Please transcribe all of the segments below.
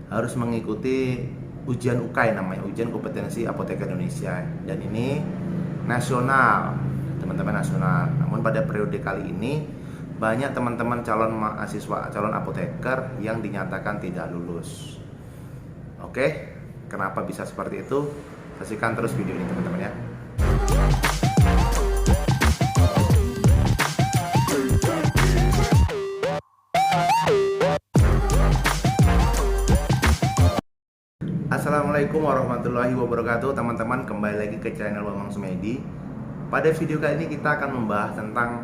harus mengikuti ujian UKAI, namanya ujian kompetensi apoteker Indonesia, dan ini nasional, teman-teman, nasional. Namun pada periode kali ini banyak teman-teman calon mahasiswa, calon apoteker yang dinyatakan tidak lulus. Oke, kenapa bisa seperti itu? Saksikan terus video ini, teman-teman ya. Assalamualaikum warahmatullahi wabarakatuh, teman-teman. Kembali lagi ke channel Bambang Sumedi. Pada video kali ini kita akan membahas tentang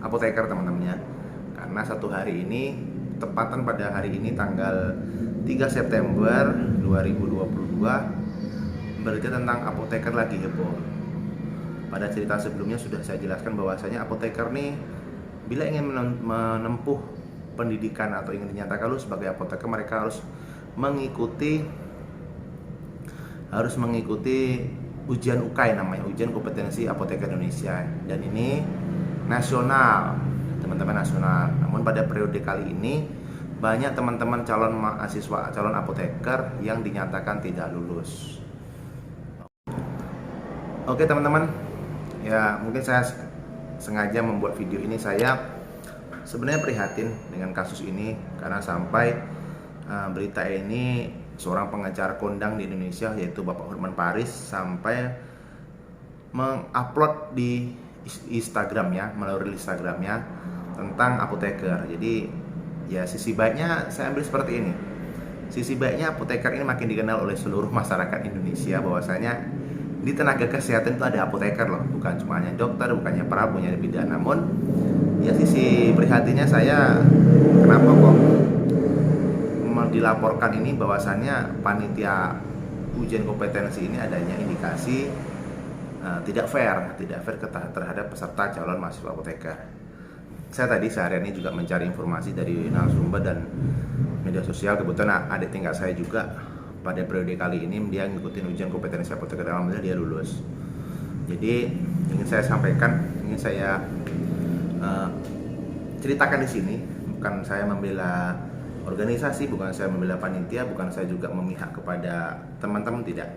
apoteker, teman-teman ya. Karena satu hari ini, tepatan pada hari ini tanggal 3 September 2022, berita tentang apoteker lagi heboh. Pada cerita sebelumnya sudah saya jelaskan bahwasanya apoteker nih, bila ingin menempuh pendidikan atau ingin dinyatakan lulus sebagai apoteker, mereka harus mengikuti ujian UKAI, namanya ujian kompetensi apoteker Indonesia, dan ini nasional, teman-teman, nasional. Namun pada periode kali ini banyak teman-teman calon mahasiswa, calon apoteker yang dinyatakan tidak lulus. Oke, teman-teman ya, mungkin saya sengaja membuat video ini, saya sebenarnya prihatin dengan kasus ini karena sampai berita ini seorang pengacara kondang di Indonesia, yaitu Bapak Hotman Paris, sampai mengupload di Instagramnya, melalui Instagramnya, tentang apoteker. Jadi ya, sisi baiknya saya ambil seperti ini. Sisi baiknya apoteker ini makin dikenal oleh seluruh masyarakat Indonesia bahwasanya di tenaga kesehatan itu ada apoteker loh, bukan cuma hanya dokter, bukannya prabu, bukannya bidan. Namun ya, sisi prihatinnya saya, kenapa kok dilaporkan ini bahwasannya panitia ujian kompetensi ini adanya indikasi tidak fair terhadap peserta calon mahasiswa apoteker. Saya tadi seharian ini juga mencari informasi dari narasumber dan media sosial. Kebetulan adik tingkat saya juga pada periode kali ini dia ngikutin ujian kompetensi apoteker, alhamdulillah dia lulus. Jadi ingin saya sampaikan, ingin saya ceritakan di sini, bukan saya membela organisasi, bukan saya membela panitia, bukan saya juga memihak kepada teman-teman, tidak.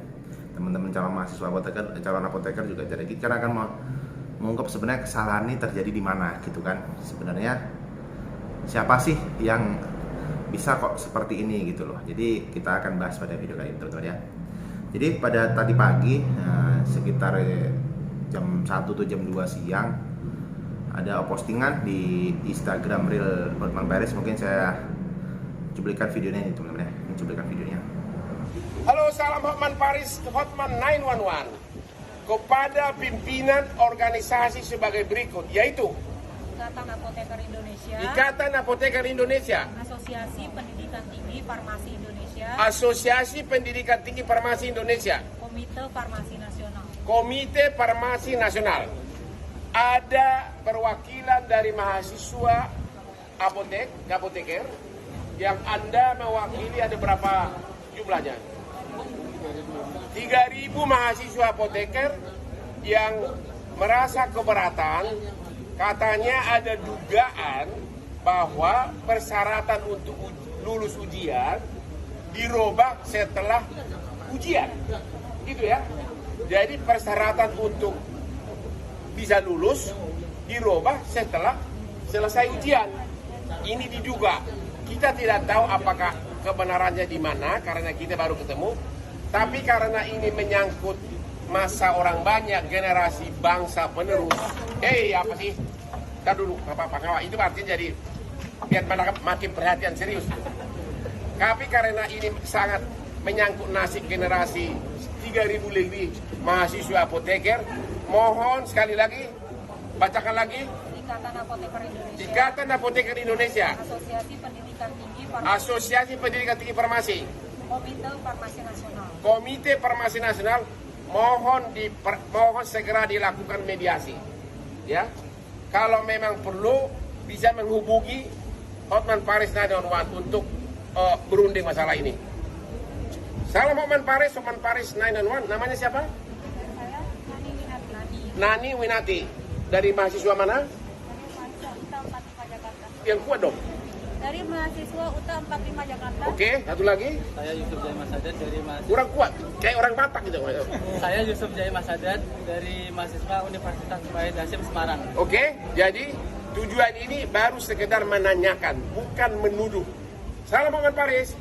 Teman-teman calon mahasiswa apoteker, calon apoteker juga jadi, kita akan mengungkap sebenarnya kesalahan ini terjadi di mana, gitu kan. Sebenarnya siapa sih yang bisa kok seperti ini, gitu loh. Jadi kita akan bahas pada video kali ini, teman-teman ya. Jadi pada tadi pagi sekitar jam 1 atau jam 2 siang ada postingan di Instagram Real Hotman Paris. Mungkin saya cuplikan videonya ini, teman-teman ya. Ini cuplikan videonya. Halo, salam Hotman Paris, Hotman 911 kepada pimpinan organisasi sebagai berikut, yaitu Ikatan Apoteker Indonesia, Ikatan Apoteker Indonesia, Asosiasi Pendidikan Tinggi Farmasi Indonesia, Asosiasi Pendidikan Tinggi Farmasi Indonesia, Komite Farmasi Nasional. Komite Farmasi Nasional. Ada perwakilan dari mahasiswa apoteker yang Anda mewakili, ada berapa jumlahnya? 3.000 mahasiswa apoteker yang merasa keberatan. Katanya ada dugaan bahwa persyaratan untuk lulus ujian dirubah setelah ujian, gitu ya. Jadi persyaratan untuk bisa lulus dirubah setelah selesai ujian. Ini diduga. Kita tidak tahu apakah kebenarannya di mana karena kita baru ketemu. Tapi karena ini menyangkut masa orang banyak, generasi bangsa penerus. Apa sih? Kita dulu, apa-apa. Itu artinya jadi biar makin perhatian serius. Tapi karena ini sangat menyangkut nasib generasi 3.000 lebih mahasiswa apoteker, mohon sekali lagi, bacakan lagi. Ikatan Apoteker Indonesia, Ikatan Apoteker Indonesia, Asosiasi Pendidikan Tinggi Farmasi, Asosiasi Pendidikan Tinggi Farmasi, Komite Farmasi Nasional. Komite Farmasi Nasional, mohon segera dilakukan mediasi. Ya, kalau memang perlu bisa menghubungi Hotman Paris 911 untuk berunding masalah ini. Salam Hotman Paris 911. Namanya siapa? Saya Nani Winati. Nani Winati. Dari mahasiswa mana? Dari Mahasiswa Jakarta. Yang kuat dong. Dari mahasiswa UTA 45 Jakarta. Oke, satu lagi. Saya Yusuf Jaya Masadat dari mahasiswa. Kurang kuat, kayak orang Batak gitu. Saya Yusuf Jaya Masadat dari mahasiswa Universitas Wahid Hasyim Semarang. Oke, jadi tujuan ini baru sekedar menanyakan, bukan menuduh. Salam Muhammad Paris.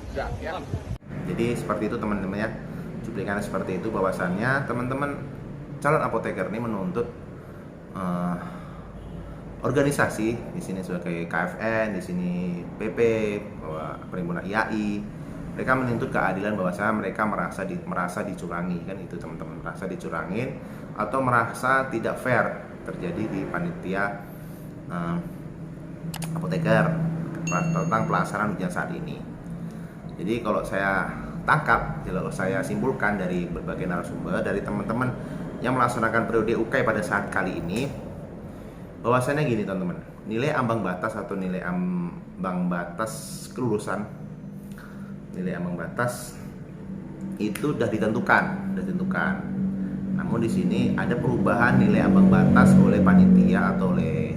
Sudah, ya. Jadi seperti itu teman-teman ya, cuplikannya seperti itu, bahwasannya teman-teman calon apoteker ini menuntut organisasi, di sini sebagai KFN, di sini PP, bahwa perhimpunan IAI, mereka menuntut keadilan, bahwasanya mereka merasa dicurangi, kan itu teman-teman, merasa dicurangin atau merasa tidak fair terjadi di panitia apoteker tentang pelaksanaan ujian saat ini. Jadi kalau saya tangkap, kalau saya simpulkan dari berbagai narasumber, dari teman-teman yang melaksanakan periode UKAI pada saat kali ini, bahwasannya gini teman-teman, nilai ambang batas atau nilai ambang batas kelulusan, nilai ambang batas itu sudah ditentukan. Namun di sini ada perubahan nilai ambang batas oleh panitia atau oleh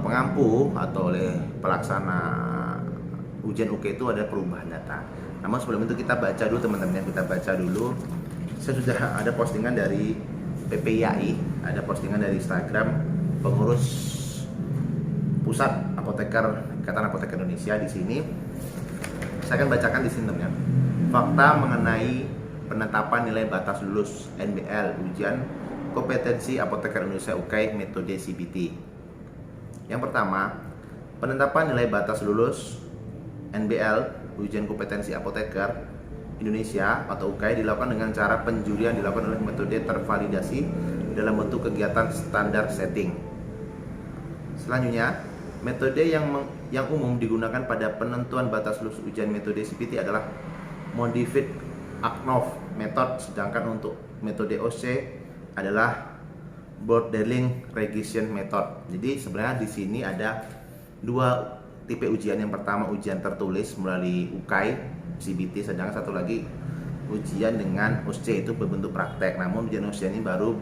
pengampu atau oleh pelaksana ujian UKAI, itu ada perubahan data. Namun sebelum itu kita baca dulu teman-teman, kita baca dulu. Saya sudah ada postingan dari PPIAI, ada postingan dari Instagram pengurus pusat apoteker Ikatan Apoteker Indonesia. Di sini saya akan bacakan di sini teman-teman. Fakta mengenai penetapan nilai batas lulus NBL ujian kompetensi apoteker Indonesia UKAI metode CBT. Yang pertama, penetapan nilai batas lulus NBL ujian kompetensi apoteker Indonesia atau UKAI dilakukan dengan cara penjurian dilakukan oleh metode tervalidasi dalam bentuk kegiatan standar setting. Selanjutnya, metode yang umum digunakan pada penentuan batas lulus ujian metode CBT adalah Modified ACNOV method, sedangkan untuk metode OC adalah Borderline Regression method. Jadi sebenarnya di sini ada dua tipe ujian. Yang pertama ujian tertulis melalui UKAI CBT, sedangkan satu lagi ujian dengan OSCE itu berbentuk praktek. Namun ujian OSCE ini baru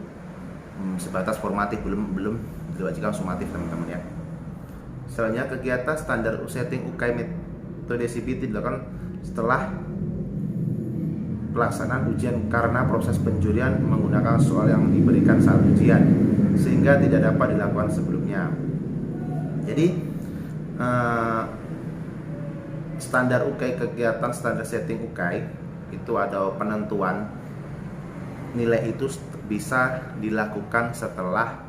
sebatas formatif, belum diwajibkan sumatif teman-teman ya. Selanjutnya, kegiatan standar setting UKAI metode CBT dilakukan setelah pelaksanaan ujian karena proses penjurian menggunakan soal yang diberikan saat ujian sehingga tidak dapat dilakukan sebelumnya. Jadi standar UKAI, kegiatan standar setting UKAI itu ada penentuan nilai itu bisa dilakukan setelah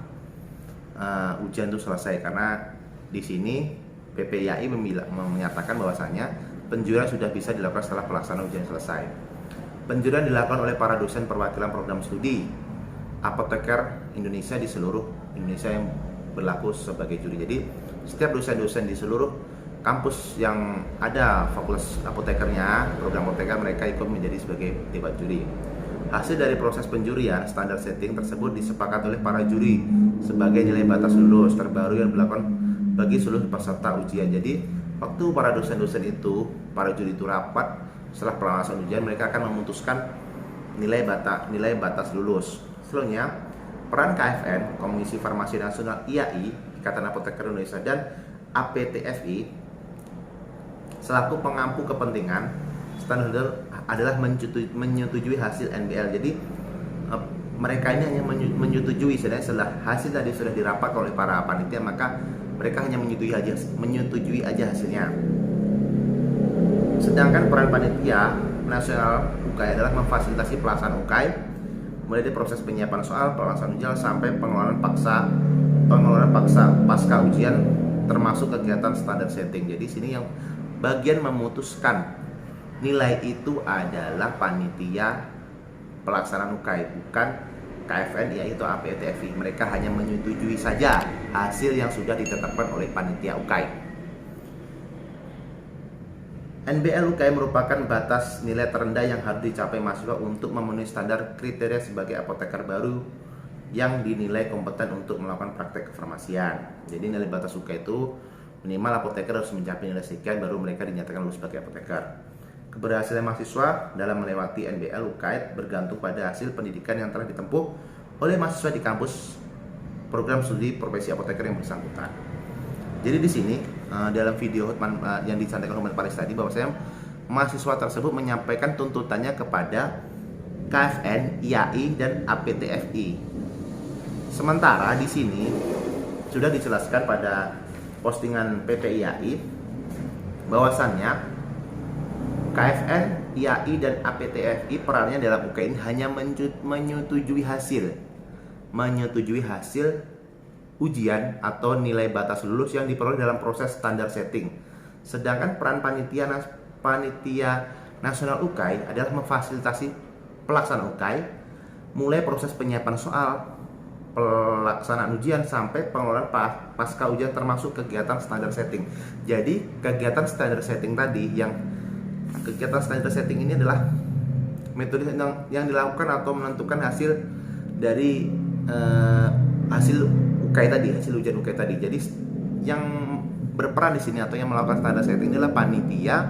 ujian itu selesai, karena di sini PPIAI menyatakan bahwasanya penjurian sudah bisa dilakukan setelah pelaksanaan ujian selesai. Penjurian dilakukan oleh para dosen perwakilan program studi apoteker Indonesia di seluruh Indonesia yang berlaku sebagai juri. Jadi setiap dosen-dosen di seluruh kampus yang ada fakultas apotekernya, program apoteker, mereka ikut menjadi sebagai debat juri. Hasil dari proses penjurian standar setting tersebut disepakati oleh para juri sebagai nilai batas lulus terbaru yang dilakukan bagi seluruh peserta ujian. Jadi waktu para dosen-dosen itu, para juri itu rapat setelah pelaksanaan ujian, mereka akan memutuskan nilai batas lulus. Selanjutnya, peran KFN, Komisi Farmasi Nasional IAI, Ikatan Apoteker Indonesia, dan APTFI selaku pengampu kepentingan standar adalah menyetujui hasil NBL. Jadi mereka ini hanya menyetujui, setelah hasil tadi sudah dirapat oleh para panitia, maka mereka hanya menyetujui aja hasilnya. Sedangkan peran panitia nasional UKAI adalah memfasilitasi pelaksanaan UKAI mulai dari proses penyiapan soal, pelaksanaan ujian sampai pengelolaan paksa pasca ujian, termasuk kegiatan standar setting. Jadi sini yang bagian memutuskan nilai itu adalah panitia pelaksanaan UKAI, bukan KFN yaitu APTFI. Mereka hanya menyetujui saja hasil yang sudah ditetapkan oleh panitia UKAI. NBL UKAI merupakan batas nilai terendah yang harus dicapai mahasiswa untuk memenuhi standar kriteria sebagai apoteker baru yang dinilai kompeten untuk melakukan praktek kefarmasian. Jadi nilai batas UKAI itu minimal apoteker harus mencapai nilai sekian baru mereka dinyatakan lulus sebagai apoteker. Keberhasilan mahasiswa dalam melewati NBL UKAI bergantung pada hasil pendidikan yang telah ditempuh oleh mahasiswa di kampus program studi profesi apoteker yang bersangkutan. Jadi di sini dalam video yang disampaikan oleh Paris tadi, bahwasanya mahasiswa tersebut menyampaikan tuntutannya kepada KFN, IAI, dan APTFI. Sementara di sini sudah dijelaskan pada postingan PPIAI bahwasannya KFN, IAI, dan APTFI perannya dalam UKI ini hanya menyetujui hasil ujian atau nilai batas lulus yang diperoleh dalam proses standar setting. Sedangkan peran panitia nasional UKI adalah memfasilitasi pelaksanaan UKI, mulai proses penyiapan soal, pelaksanaan ujian sampai pengelolaan pasca ujian termasuk kegiatan standar setting. Jadi kegiatan standar setting ini adalah metode yang dilakukan atau menentukan hasil dari hasil UKI tadi, hasil ujian UKI tadi. Jadi yang berperan di sini atau yang melakukan standar setting adalah panitia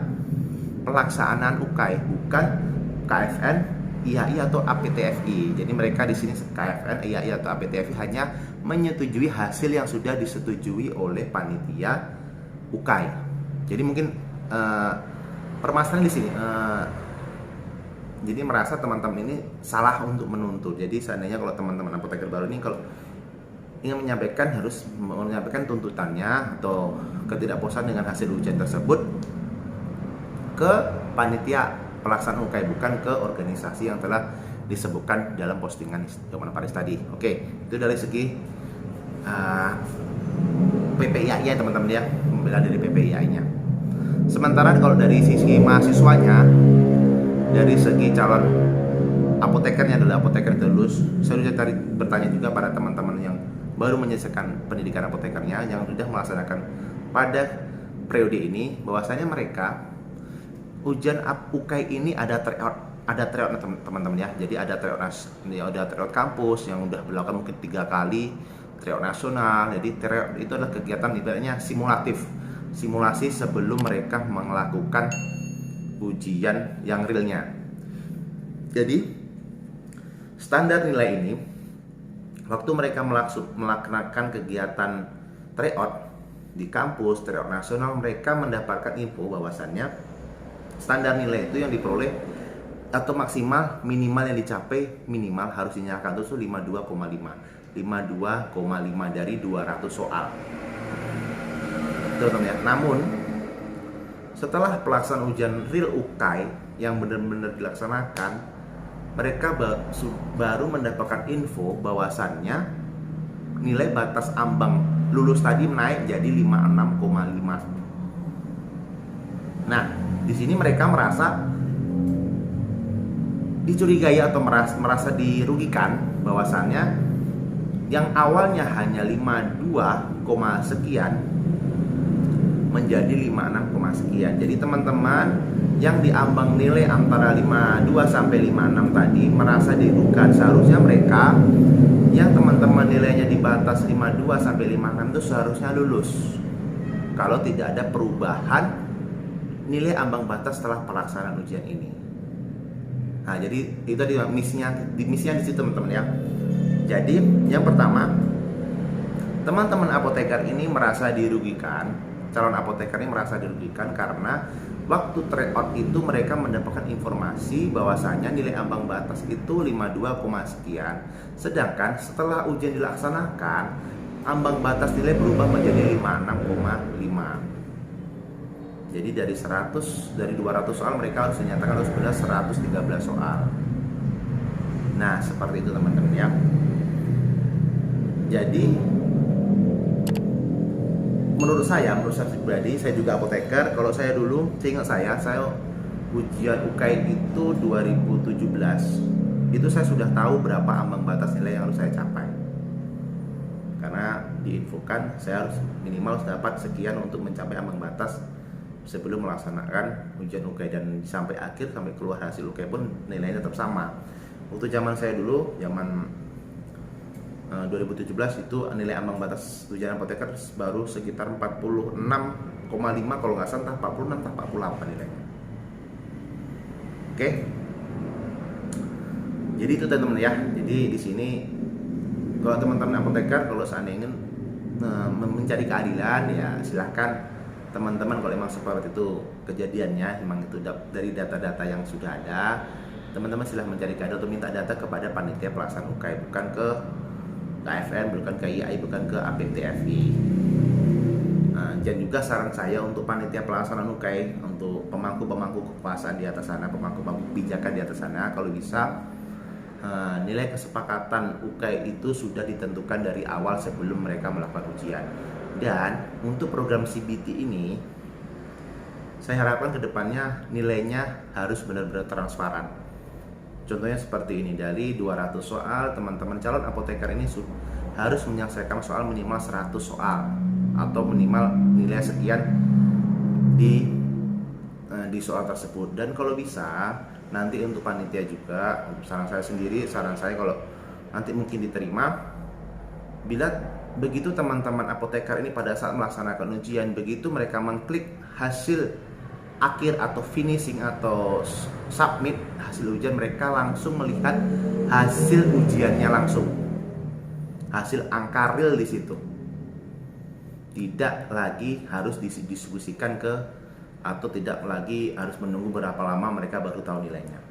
pelaksanaan UKI, bukan KFN, IAI atau APTFI. Jadi mereka di sini KFN, IAI atau APTFI hanya menyetujui hasil yang sudah disetujui oleh panitia UKI. Jadi mungkin permasalahan di sini, jadi merasa teman-teman ini salah untuk menuntut. Jadi seandainya kalau teman-teman apoteker baru ini kalau ingin menyampaikan, harus menyampaikan tuntutannya atau ketidakpuasan dengan hasil ujian tersebut ke panitia pelaksanaan UKI, bukan ke organisasi yang telah disebutkan dalam postingan Yoman Paris tadi. Oke, itu dari segi PPIAI ya teman-teman ya, membela dari PPIAI-nya. Sementara kalau dari sisi mahasiswanya, dari segi calon apotekernya adalah apoteker lulus, saya sudah bertanya juga pada teman-teman yang baru menyelesaikan pendidikan apotekernya yang sudah melaksanakan pada periode ini, bahwasanya mereka ujian UKI ini ada tryout teman-teman ya. Jadi ada tryout kampus yang udah dilakukan mungkin 3 kali, tryout nasional. Jadi tryout itu adalah kegiatan ibaratnya simulasi sebelum mereka melakukan ujian yang realnya. Jadi standar nilai ini waktu mereka melaksanakan kegiatan tryout di kampus, tryout nasional, mereka mendapatkan info bahwasannya standar nilai itu yang diperoleh atau maksimal minimal yang dicapai minimal harus dinyatakan itu 52,5 dari 200 soal. Teman-teman ya. Namun setelah pelaksanaan ujian real UKI yang benar-benar dilaksanakan, mereka baru mendapatkan info bahwasannya nilai batas ambang lulus tadi naik jadi 56,5. Nah, di sini mereka merasa dicurigai atau merasa dirugikan bahwasannya yang awalnya hanya 52, sekian menjadi 56, sekian. Jadi teman-teman yang diambang nilai antara 52 sampai 56 tadi merasa dirugikan. Seharusnya mereka yang teman-teman nilainya di batas 52 sampai 56 itu seharusnya lulus kalau tidak ada perubahan nilai ambang batas setelah pelaksanaan ujian ini. Nah, jadi itu tadi misinya di situ teman-teman ya. Jadi yang pertama, teman-teman apoteker ini merasa dirugikan, calon apoteker ini merasa dirugikan karena waktu tryout itu mereka mendapatkan informasi bahwasanya nilai ambang batas itu 52, sekian. Sedangkan setelah ujian dilaksanakan, ambang batas nilai berubah menjadi 56,5. Jadi dari 200 soal mereka harus dinyatakan harus benar 113 soal. Nah, seperti itu teman-teman ya. Jadi menurut saya pribadi, saya juga apoteker. Kalau saya dulu, seingat saya ujian UKI itu 2017. Itu saya sudah tahu berapa ambang batas nilai yang harus saya capai. Karena diinfokan saya harus minimal dapat sekian untuk mencapai ambang batas sebelum melaksanakan ujian UKI, dan sampai akhir, sampai keluar hasil UKI pun nilainya tetap sama. Waktu zaman saya dulu, zaman 2017 itu nilai ambang batas ujian apoteker baru sekitar 46,5 kalau nggak salah, 46 entah 48 nilainya. Oke. Jadi itu teman-teman ya. Jadi di sini kalau teman-teman apoteker kalau seandainya ingin mencari keadilan ya silahkan teman-teman kalau memang seperti itu kejadiannya, memang itu dari data-data yang sudah ada, teman-teman silahkan mencari keadilan atau minta data kepada panitia pelaksana UKAI, bukan ke KFN, bukan ke IAI, bukan ke APTFI. Dan juga saran saya untuk panitia pelaksanaan UKAI, untuk pemangku-pemangku kekuasaan di atas sana, pemangku-pemangku kebijakan di atas sana, kalau bisa nilai kesepakatan UKAI itu sudah ditentukan dari awal sebelum mereka melakukan ujian. Dan untuk program CBT ini, saya harapkan kedepannya nilainya harus benar-benar transparan. Contohnya seperti ini, dari 200 soal, teman-teman calon apoteker ini harus menyelesaikan soal minimal 100 soal atau minimal nilai sekian di soal tersebut. Dan kalau bisa nanti untuk panitia juga, saran saya sendiri, saran saya kalau nanti mungkin diterima, bila begitu teman-teman apoteker ini pada saat melaksanakan ujian, begitu mereka mengklik hasil akhir atau finishing atau submit hasil ujian, mereka langsung melihat hasil ujiannya langsung, hasil angka real di situ. Tidak lagi harus didiskusikan atau tidak lagi harus menunggu berapa lama mereka baru tahu nilainya.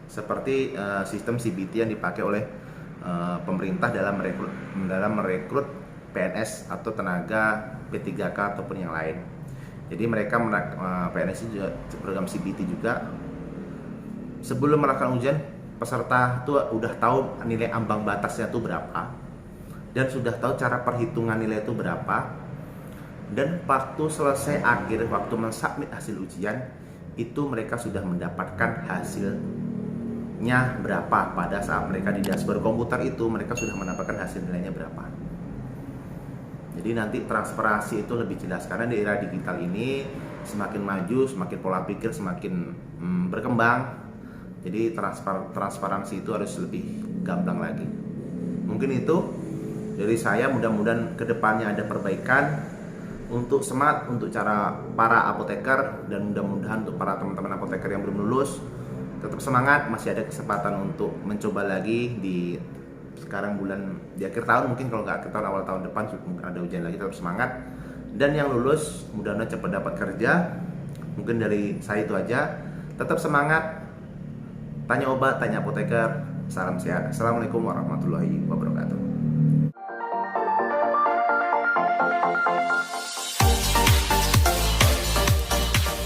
Seperti sistem CBT yang dipakai oleh pemerintah dalam merekrut PNS atau tenaga P3K ataupun yang lain. Jadi mereka PNS juga program CBT juga, sebelum melakukan ujian peserta itu udah tahu nilai ambang batasnya itu berapa, dan sudah tahu cara perhitungan nilai itu berapa, dan waktu selesai akhir, waktu mensubmit hasil ujian itu mereka sudah mendapatkan hasilnya berapa. Pada saat mereka di dashboard komputer itu mereka sudah mendapatkan hasil nilainya berapa. Jadi nanti transparansi itu lebih jelas, karena di era digital ini semakin maju, semakin pola pikir semakin berkembang. Jadi transparansi itu harus lebih gampang lagi. Mungkin itu dari saya, mudah-mudahan kedepannya ada perbaikan untuk semangat untuk cara para apoteker, dan mudah-mudahan untuk para teman-teman apoteker yang belum lulus tetap semangat, masih ada kesempatan untuk mencoba lagi di sekarang di akhir tahun, mungkin kalau nggak akhir tahun awal tahun depan mungkin ada ujian lagi, tetap semangat. Dan yang lulus mudah-mudahan cepat dapat kerja. Mungkin dari saya itu aja, tetap semangat, tanya obat, tanya apoteker, salam sehat. Assalamualaikum warahmatullahi wabarakatuh.